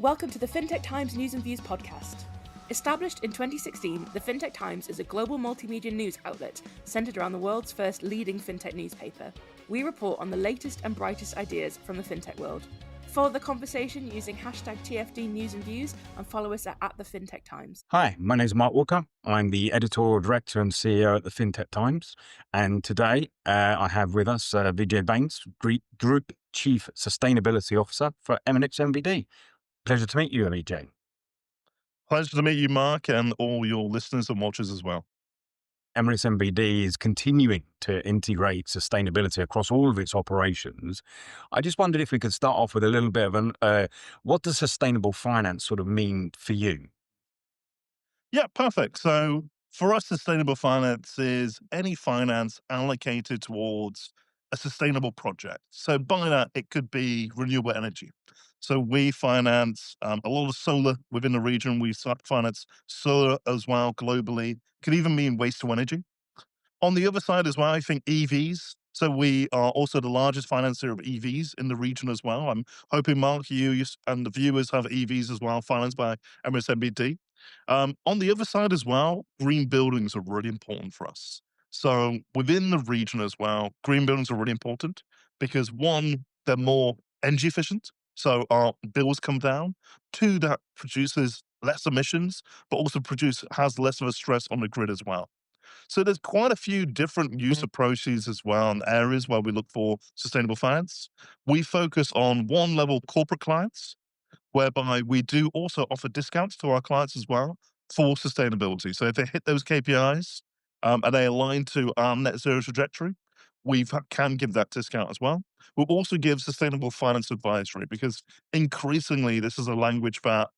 Welcome to the FinTech Times News and Views podcast. Established in 2016, the FinTech Times is a global multimedia news outlet centered around the world's first leading FinTech newspaper. We report on the latest and brightest ideas from the FinTech world. Follow the conversation using hashtag TFD News and Views and follow us at the FinTech Times. Hi, my name is Mark Walker. I'm the editorial director and CEO at the FinTech Times. And today I have with us Vijay Bains, Group Chief Sustainability Officer for Emirates NBD. Pleasure to meet you, Vijay. Pleasure to meet you, Mark, and all your listeners and watchers as well. Emirates NBD is continuing to integrate sustainability across all of its operations. I just wondered if we could start off with a little bit of what does sustainable finance sort of mean for you? Yeah, perfect. So for us, sustainable finance is any finance allocated towards a sustainable project. So by that, it could be renewable energy. So we finance a lot of solar within the region. We finance solar as well globally. Could even mean waste to energy. On the other side as well, I think EVs. So we are also the largest financier of EVs in the region as well. I'm hoping, Mark, you and the viewers have EVs as well, financed by MSNBD. On the other side as well, green buildings are really important for us. So within the region as well, green buildings are really important because one, they're more energy efficient. So our bills come down. Two, that produces less emissions, but also has less of a stress on the grid as well. So there's quite a few different use approaches as well and areas where we look for sustainable finance. We focus on one level corporate clients, whereby we do also offer discounts to our clients as well for sustainability. So if they hit those KPIs and they align to our net zero trajectory, we can give that discount as well. We'll also give sustainable finance advisory because increasingly this is a language that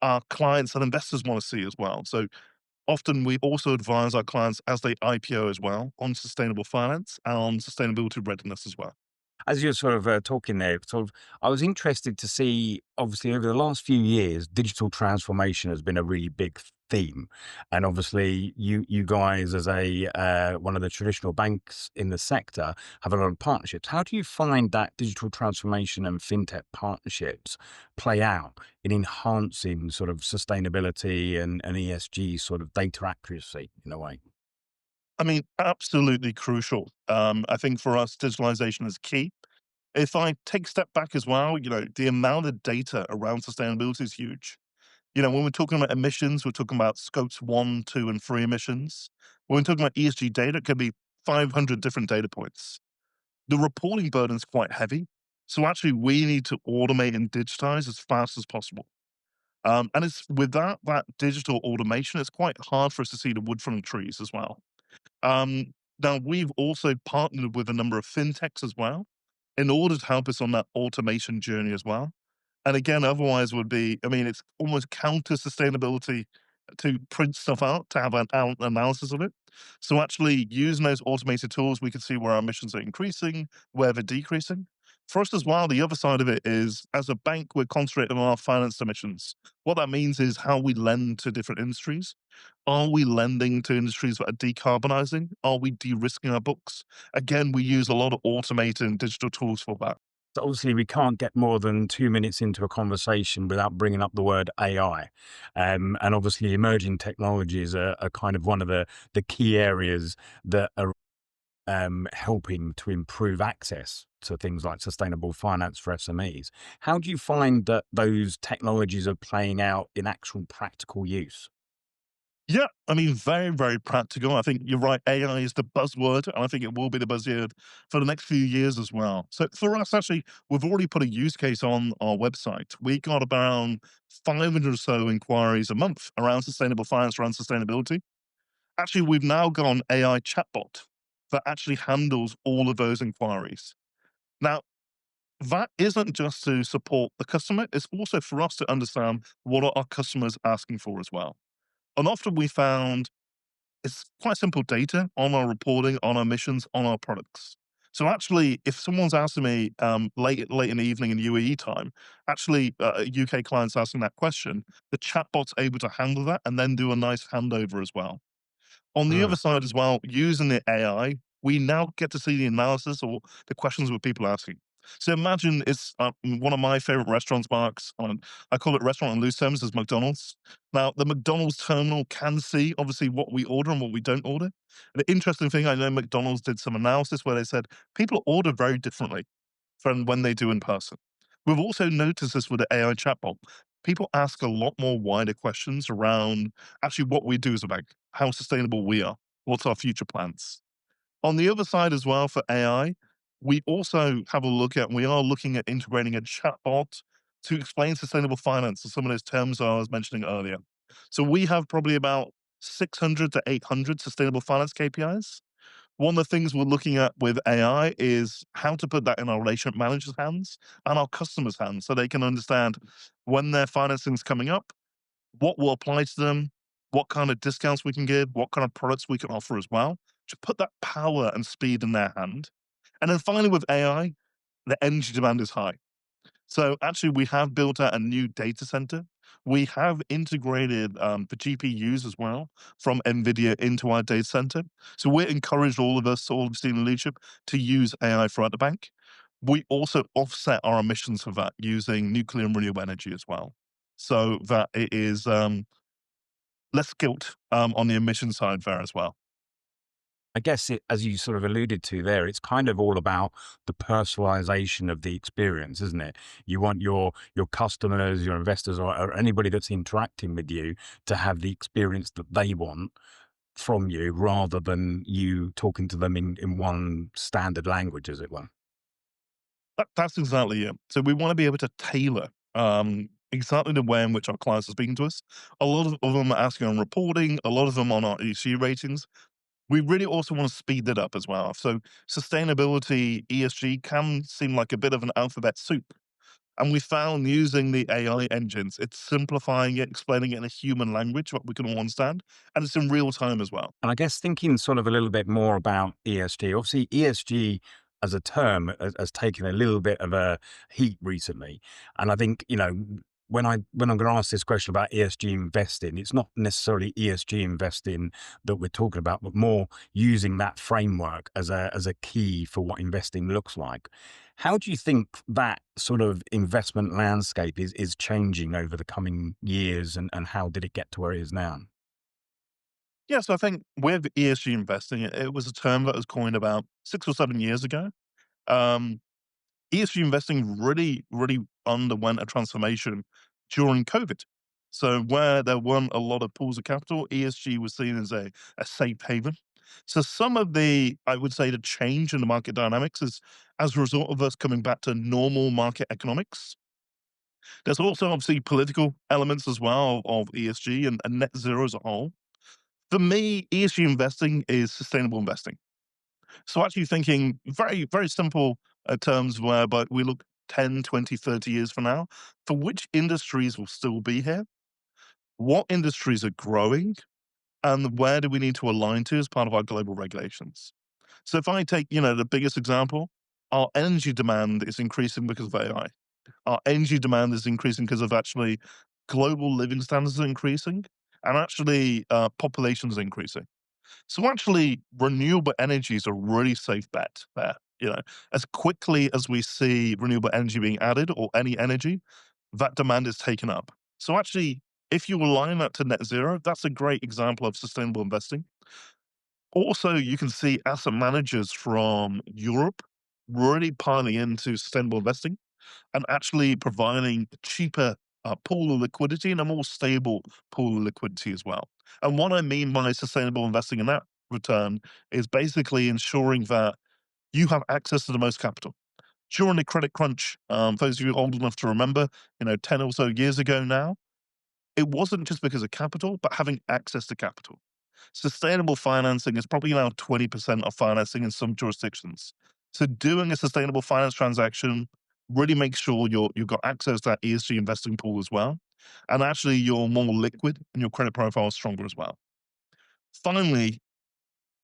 our clients and investors want to see as well. So often we also advise our clients as they IPO as well on sustainable finance and on sustainability readiness as well. As you're sort of talking there, I was interested to see, obviously, over the last few years, digital transformation has been a really big theme. And obviously, you guys, as one of the traditional banks in the sector, have a lot of partnerships. How do you find that digital transformation and fintech partnerships play out in enhancing sort of sustainability and ESG sort of data accuracy in a way? I mean, absolutely crucial. I think for us, digitalization is key. If I take a step back as well, the amount of data around sustainability is huge. When we're talking about emissions, we're talking about scopes 1, 2, and 3 emissions. When we're talking about ESG data, it can be 500 different data points. The reporting burden is quite heavy. So actually, we need to automate and digitize as fast as possible. And it's with that digital automation, it's quite hard for us to see the wood from the trees as well. Now, we've also partnered with a number of fintechs as well in order to help us on that automation journey as well. And again, otherwise it's almost counter sustainability to print stuff out, to have an analysis of it. So actually using those automated tools, we can see where our emissions are increasing, where they're decreasing. For us as well, the other side of it is, as a bank, we're concentrating on our finance emissions. What that means is how we lend to different industries. Are we lending to industries that are decarbonizing? Are we de-risking our books? Again, we use a lot of automated and digital tools for that. So obviously, we can't get more than 2 minutes into a conversation without bringing up the word AI. And obviously, emerging technologies are kind of one of the key areas that are helping to improve access to things like sustainable finance for SMEs. How do you find that those technologies are playing out in actual practical use? Yeah, I mean, very, very practical. I think you're right. AI is the buzzword, and I think it will be the buzzword for the next few years as well. So for us, actually, we've already put a use case on our website. We got around 500 or so inquiries a month around sustainable finance, around sustainability. Actually, we've now got an AI chatbot that actually handles all of those inquiries. Now, that isn't just to support the customer, it's also for us to understand what are our customers asking for as well. And often we found it's quite simple data on our reporting, on our missions, on our products. So actually, if someone's asking me late in the evening in UAE time, actually UK clients asking that question, the chatbot's able to handle that and then do a nice handover as well. On the other side as well, using the AI, we now get to see the analysis or the questions that people are asking. So imagine it's one of my favorite restaurants, Marks. I call it restaurant in loose terms as McDonald's. Now, the McDonald's terminal can see obviously what we order and what we don't order. The interesting thing, I know McDonald's did some analysis where they said people order very differently from when they do in person. We've also noticed this with the AI chatbot. People ask a lot more wider questions around actually what we do as a bank, how sustainable we are, what's our future plans. On the other side as well for AI, we also have a look at, we are looking at integrating a chatbot to explain sustainable finance and some of those terms I was mentioning earlier. So we have probably about 600 to 800 sustainable finance KPIs. One of the things we're looking at with AI is how to put that in our relationship managers' hands and our customers' hands so they can understand when their financing is coming up, what will apply to them, what kind of discounts we can give, what kind of products we can offer as well, to put that power and speed in their hand. And then finally, with AI, the energy demand is high. So actually, we have built out a new data center. We have integrated the GPUs as well from NVIDIA into our data center. So we encourage all of us, all of senior leadership, to use AI throughout the bank. We also offset our emissions for that using nuclear and renewable energy as well, so that it is less guilt on the emission side there as well. I guess it, as you sort of alluded to there, it's kind of all about the personalization of the experience, isn't it? You want your customers, your investors, or anybody that's interacting with you to have the experience that they want from you, rather than you talking to them in one standard language, as it were. That's exactly it. So we want to be able to tailor exactly the way in which our clients are speaking to us. A lot of them are asking on reporting, a lot of them on our ESG ratings. We really also want to speed that up as well. So sustainability, ESG can seem like a bit of an alphabet soup. And we found using the AI engines, it's simplifying it, explaining it in a human language, what we can all understand, and it's in real time as well. And I guess thinking sort of a little bit more about ESG, obviously ESG as a term has taken a little bit of a heat recently. And I think, when I'm going to ask this question about ESG investing, it's not necessarily ESG investing that we're talking about, but more using that framework as a key for what investing looks like. How do you think that sort of investment landscape is changing over the coming years, and how did it get to where it is now? Yeah, so I think with ESG investing, it was a term that was coined about 6 or 7 years ago. Um, ESG investing really underwent a transformation during COVID. So where there weren't a lot of pools of capital, ESG was seen as a safe haven. So some of the, I would say, the change in the market dynamics is as a result of us coming back to normal market economics. There's also obviously political elements as well of ESG and net zero as a whole. For me, ESG investing is sustainable investing. So actually thinking very simple terms whereby we look 10, 20, 30 years from now, for which industries will still be here, what industries are growing, and where do we need to align to as part of our global regulations. So if I take, the biggest example, our energy demand is increasing because of AI. Our energy demand is increasing because of actually global living standards are increasing, and actually populations are increasing. So actually, renewable energy is a really safe bet there. As quickly as we see renewable energy being added or any energy, that demand is taken up. So actually, if you align that to net zero, that's a great example of sustainable investing. Also, you can see asset managers from Europe really piling into sustainable investing and actually providing a cheaper pool of liquidity and a more stable pool of liquidity as well. And what I mean by sustainable investing in that return is basically ensuring that you have access to the most capital. During the credit crunch, those of you old enough to remember, 10 or so years ago now, it wasn't just because of capital, but having access to capital. Sustainable financing is probably now 20% of financing in some jurisdictions. So doing a sustainable finance transaction really makes sure you've got access to that ESG investing pool as well. And actually you're more liquid and your credit profile is stronger as well. Finally,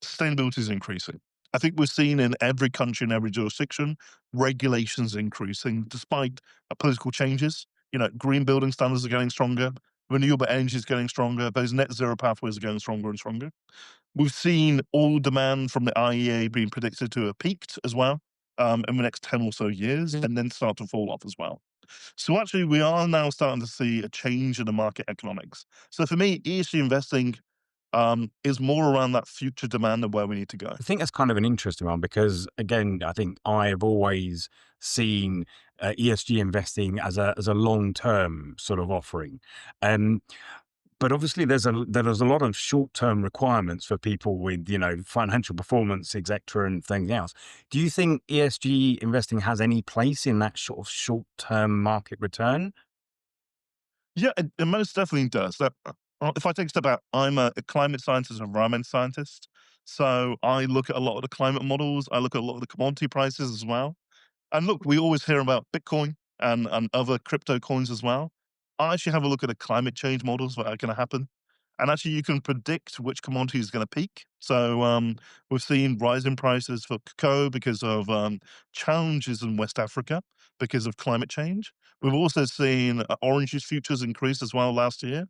sustainability is increasing. I think we're seeing in every country and every jurisdiction, regulations increasing despite political changes. Green building standards are getting stronger, renewable energy is getting stronger, those net zero pathways are getting stronger and stronger. We've seen oil demand from the IEA being predicted to have peaked as well. in the next 10 or so years, and then start to fall off as well. So actually, we are now starting to see a change in the market economics. So for me, ESG investing is more around that future demand and where we need to go. I think that's kind of an interesting one because, again, I think I have always seen ESG investing as a long term sort of offering. Um, but obviously, there's a lot of short term requirements for people with financial performance, etc., and things else. Do you think ESG investing has any place in that sort of short term market return? Yeah, it most definitely does. If I take a step back, I'm a climate scientist and environment scientist. So I look at a lot of the climate models. I look at a lot of the commodity prices as well. And look, we always hear about Bitcoin and other crypto coins as well. I actually have a look at the climate change models that are going to happen. And actually, you can predict which commodity is going to peak. So we've seen rising prices for cocoa because of challenges in West Africa because of climate change. We've also seen orange juice futures increase as well last year,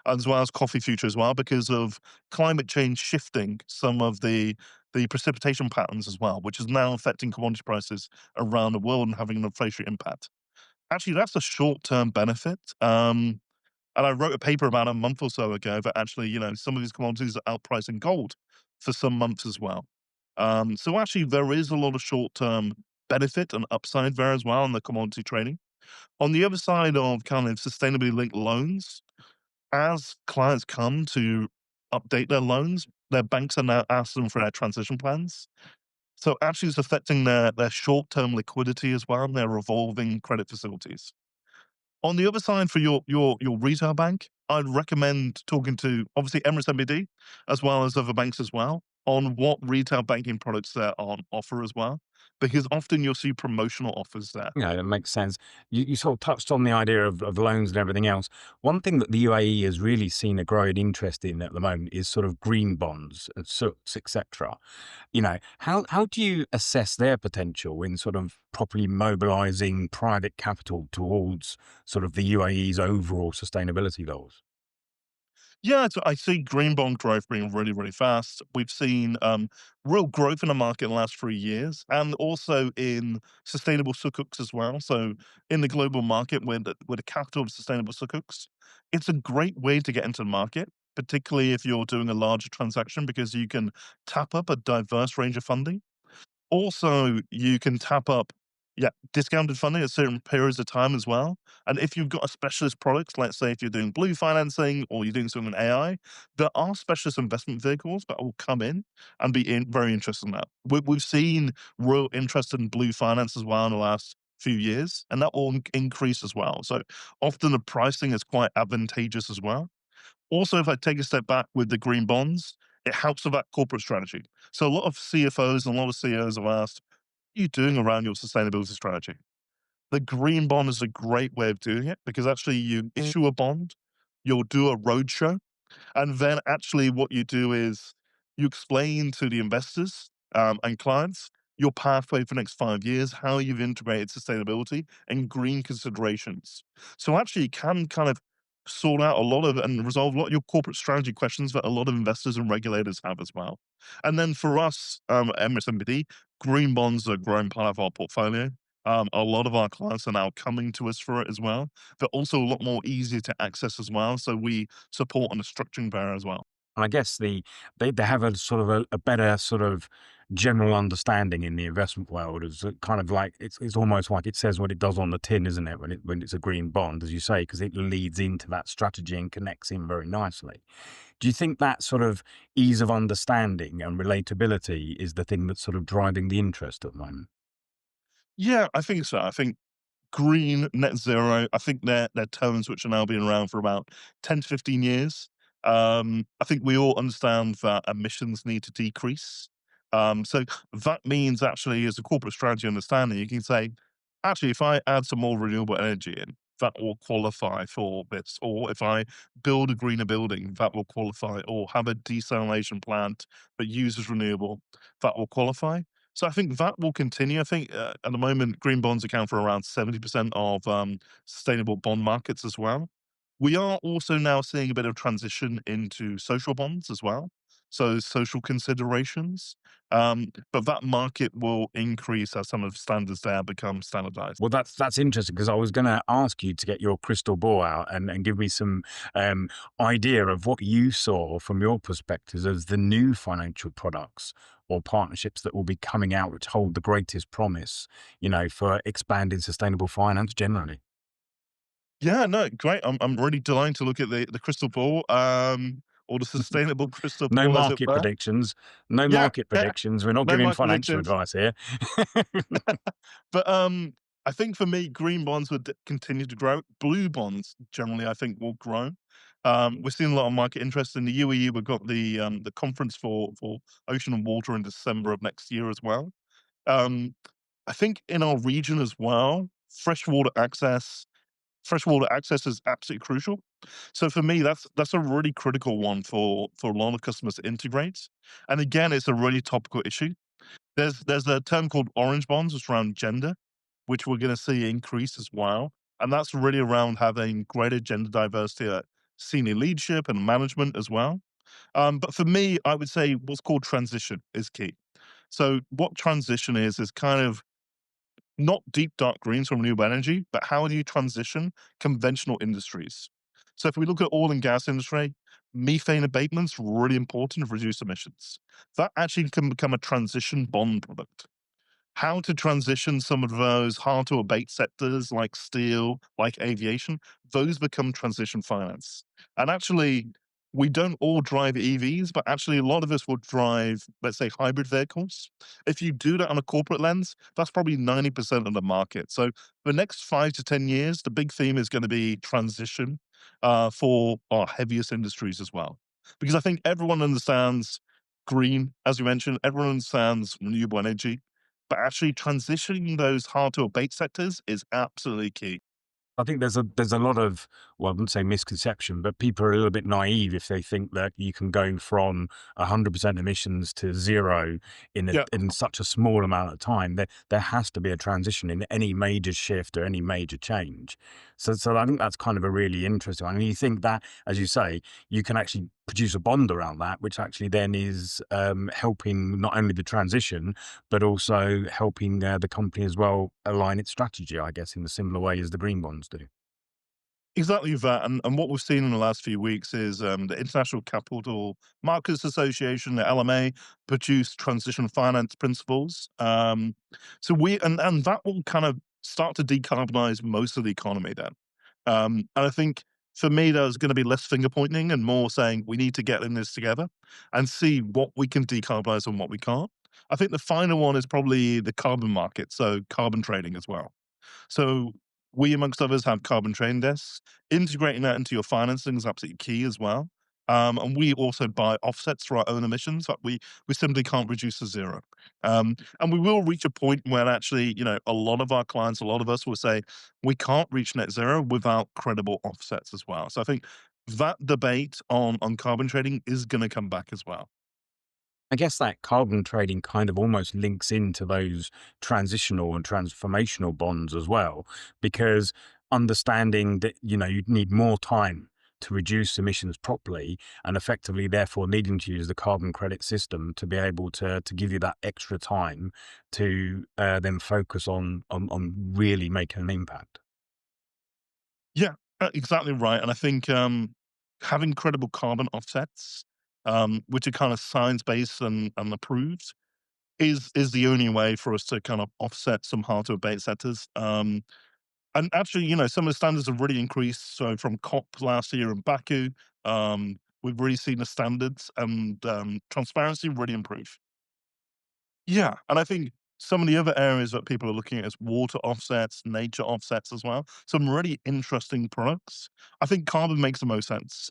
as well as coffee futures as well because of climate change shifting some of the precipitation patterns as well, which is now affecting commodity prices around the world and having an inflationary impact. Actually, that's a short-term benefit. And I wrote a paper about a month or so ago that actually, some of these commodities are outpricing gold for some months as well. So actually, there is a lot of short-term benefit and upside there as well in the commodity trading. On the other side of kind of sustainably linked loans, as clients come to update their loans, their banks are now asking them for their transition plans. So actually, it's affecting their short-term liquidity as well and their revolving credit facilities. On the other side, for your retail bank, I'd recommend talking to obviously Emirates NBD as well as other banks as well on what retail banking products they're on offer as well, because often you'll see promotional offers there. Yeah, that makes sense. You sort of touched on the idea of loans and everything else. One thing that the UAE has really seen a growing interest in at the moment is sort of green bonds and SUTs, etc. How do you assess their potential in sort of properly mobilizing private capital towards sort of the UAE's overall sustainability goals? Yeah, so I see green bond growth being really, really fast. We've seen real growth in the market in the last 3 years, and also in sustainable sukuks as well. So in the global market, with the capital of sustainable sukuks, it's a great way to get into the market, particularly if you're doing a larger transaction, because you can tap up a diverse range of funding. Also, you can tap up, yeah, discounted funding at certain periods of time as well. And if you've got a specialist product, let's say if you're doing blue financing or you're doing something in AI, there are specialist investment vehicles that will come in and be very interested in that. We've seen real interest in blue finance as well in the last few years, and that will increase as well. So often the pricing is quite advantageous as well. Also, if I take a step back with the green bonds, it helps with that corporate strategy. So a lot of CFOs and a lot of CEOs have asked, "What are you doing around your sustainability strategy?" The green bond is a great way of doing it because actually you issue a bond, you'll do a roadshow, and then actually what you do is you explain to the investors and clients your pathway for the next 5 years, how you've integrated sustainability and green considerations. So actually you can kind of sort out a lot of and resolve a lot of your corporate strategy questions that a lot of investors and regulators have as well. And then for us, at MSMBD, green bonds are a growing part of our portfolio. A lot of our clients are now coming to us for it as well. They're also a lot more easier to access as well. So we support on the structuring there as well. And I guess they have a sort of a better sort of general understanding in the investment world. It's kind of like it's almost like it says what it does on the tin, isn't it? When it's a green bond, as you say, because it leads into that strategy and connects in very nicely. Do you think that sort of ease of understanding and relatability is the thing that's sort of driving the interest at the moment? Yeah, I think so. I think green, net zero, I think they're terms which are now being around for about 10 to 15 years. I think we all understand that emissions need to decrease. So that means actually as a corporate strategy understanding, you can say, actually, if I add some more renewable energy in, that will qualify for this. Or if I build a greener building, that will qualify. Or have a desalination plant that uses renewable, that will qualify. So I think that will continue. I think at the moment, green bonds account for around 70% of sustainable bond markets as well. We are also now seeing a bit of transition into social bonds as well. so social considerations. But that market will increase as some of the standards there become standardized. Well, that's interesting because I was going to ask you to get your crystal ball out and give me some um, idea of what you saw from your perspective as the new financial products or partnerships that will be coming out, which hold the greatest promise, for expanding sustainable finance generally. Yeah, no, great. I'm really delighted to look at the crystal ball, or the sustainable crystal No ball, as it market were. predictions. No Yeah, market yeah, predictions. We're not no giving market financial predictions. advice here. But I think for me, green bonds would continue to grow. Blue bonds generally, I think, will grow. We're seeing a lot of market interest in the UAE. We've got the conference for ocean and water in December of next year as well. Um, I think in our region as well, freshwater access is absolutely crucial. So for me, that's a really critical one for a lot of customers to integrate. And again, it's a really topical issue. There's a term called orange bonds, which is around gender, which we're going to see increase as well, and that's really around having greater gender diversity at senior leadership and management as well. But for me, I would say what's called transition is key. So what transition is kind of not deep dark greens from renewable energy, but how do you transition conventional industries? So if we look at oil and gas industry, methane abatement's really important to reduce emissions. That actually can become a transition bond product. How to transition some of those hard to abate sectors like steel, like aviation, those become transition finance. And actually, we don't all drive EVs, but actually a lot of us would drive, let's say, hybrid vehicles. If you do that on a corporate lens, that's probably 90% of the market. So the next 5 to 10 years, the big theme is going to be transition for our heaviest industries as well. Because I think everyone understands green, as you mentioned, everyone understands renewable energy, but actually transitioning those hard to abate sectors is absolutely key. I think there's a lot of, well, I wouldn't say misconception, but people are a little bit naive if they think that you can go from 100% emissions to zero Yeah. in such a small amount of time. There has to be a transition in any major shift or any major change. So I think that's kind of a really interesting one. And you think that, as you say, you can actually produce a bond around that, which actually then is helping not only the transition, but also helping the company as well align its strategy, I guess, in a similar way as the green bonds do. Exactly that, and what we've seen in the last few weeks is the International Capital Markets Association, the LMA, produced transition finance principles. So and that will kind of start to decarbonize most of the economy. Then, and I think for me, there's going to be less finger pointing and more saying we need to get in this together and see what we can decarbonize and what we can't. I think the final one is probably the carbon market, so carbon trading as well. So we, amongst others, have carbon trading desks. Integrating that into your financing is absolutely key as well. And we also buy offsets for our own emissions that we simply can't reduce to zero. And we will reach a point where actually, a lot of our clients, a lot of us will say we can't reach net zero without credible offsets as well. So I think that debate on carbon trading is going to come back as well. I guess that carbon trading kind of almost links into those transitional and transformational bonds as well, because understanding that, you need more time to reduce emissions properly and effectively therefore needing to use the carbon credit system to be able to give you that extra time to then focus on really making an impact. Yeah, exactly right. And I think having credible carbon offsets, which are kind of science based and approved, is the only way for us to kind of offset some hard to abate sectors. And actually, some of the standards have really increased. So from COP last year in Baku, we've really seen the standards and transparency really improve. Yeah, and I think some of the other areas that people are looking at is water offsets, nature offsets as well. Some really interesting products. I think carbon makes the most sense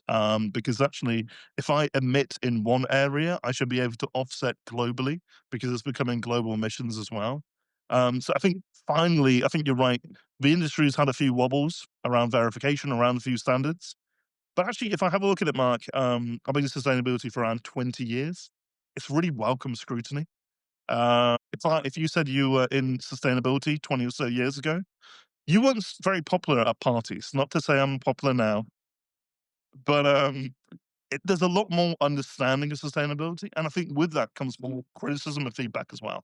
because actually, if I emit in one area, I should be able to offset globally because it's becoming global emissions as well. So I think finally, I think you're right. The industry's had a few wobbles around verification, around a few standards. But actually, if I have a look at it, Mark, I've been in sustainability for around 20 years. It's really welcome scrutiny. If you said you were in sustainability 20 or so years ago, you weren't very popular at parties. Not to say I'm popular now, but there's a lot more understanding of sustainability, and I think with that comes more criticism and feedback as well.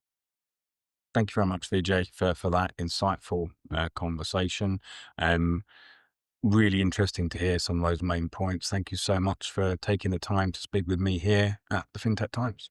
Thank you very much, Vijay, for that insightful conversation. Really interesting to hear some of those main points. Thank you so much for taking the time to speak with me here at the FinTech Times.